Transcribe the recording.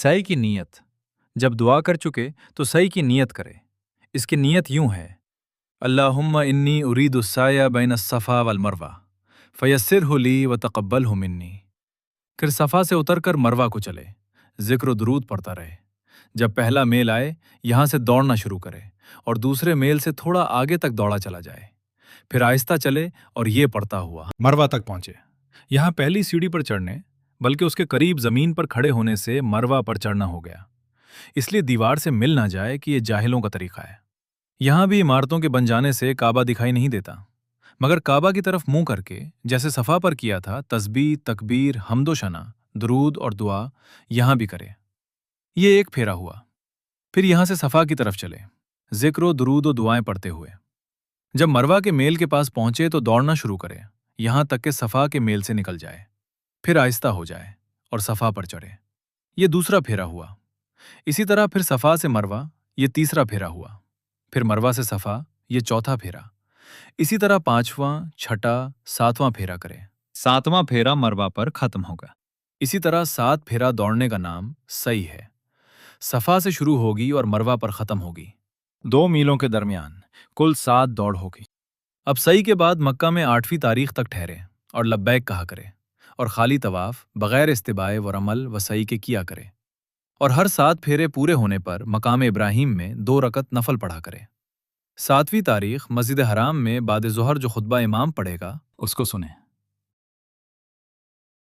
सई की नीयत। जब दुआ कर चुके तो सई की नीयत करें। इसकी नीयत यूं है, अल्लाहुम्मा इन्नी उरीदुस्साया बैन सफ़ा वल मरवा फ़यस्सिरहु ली व तक़ब्बलहु मिन्नी। फिर सफ़ा से उतरकर मरवा को चले, ज़िक्र व दुरूद पढ़ता रहे। जब पहला मेल आए यहाँ से दौड़ना शुरू करे और दूसरे मेल से थोड़ा आगे तक दौड़ा चला जाए। फिर आहिस्ता चले और ये पढ़ता हुआ मरवा तक पहुंचे। यहाँ पहली सीढ़ी पर चढ़ने बल्कि उसके करीब जमीन पर खड़े होने से मरवा पर चढ़ना हो गया, इसलिए दीवार से मिल ना जाए कि ये जाहिलों का तरीका है। यहाँ भी इमारतों के बन जाने से काबा दिखाई नहीं देता, मगर काबा की तरफ मुंह करके जैसे सफ़ा पर किया था, तस्बीह, तकबीर, हम्दो शना, दुरूद और दुआ यहाँ भी करे। ये एक फेरा हुआ। फिर यहाँ से सफ़ा की तरफ चले, ज़िक्र, दुरूद और दुआएं पढ़ते हुए। जब मरवा के मेल के पास पहुंचे तो दौड़ना शुरू करे, यहाँ तक कि सफ़ा के मेल से निकल जाए। फिर आहिस्ता हो जाए और सफ़ा पर चढ़े। ये दूसरा फेरा हुआ। इसी तरह फिर सफ़ा से मरवा, ये तीसरा फेरा हुआ। फिर मरवा से सफ़ा, ये चौथा फेरा। इसी तरह पांचवां, छठा, सातवां फेरा करे। सातवां फेरा मरवा पर खत्म होगा। इसी तरह 7 फेरा दौड़ने का नाम सई है। सफ़ा से शुरू होगी और मरवा पर खत्म होगी। 2 मीलों के दरमियान कुल 7 दौड़ होगी। अब सई के बाद मक्का में 8वीं तारीख तक ठहरे और लब्बैक कहा करे और खाली तवाफ बगैर इस्तिबाए व रमल व सई के किया करे। और हर 7 फेरे पूरे होने पर मकाम इब्राहिम में 2 रकत नफल पढ़ा करे। 7वीं तारीख मस्जिद हराम में बाद ज़ोहर जो खुतबा इमाम पढ़ेगा उसको सुने।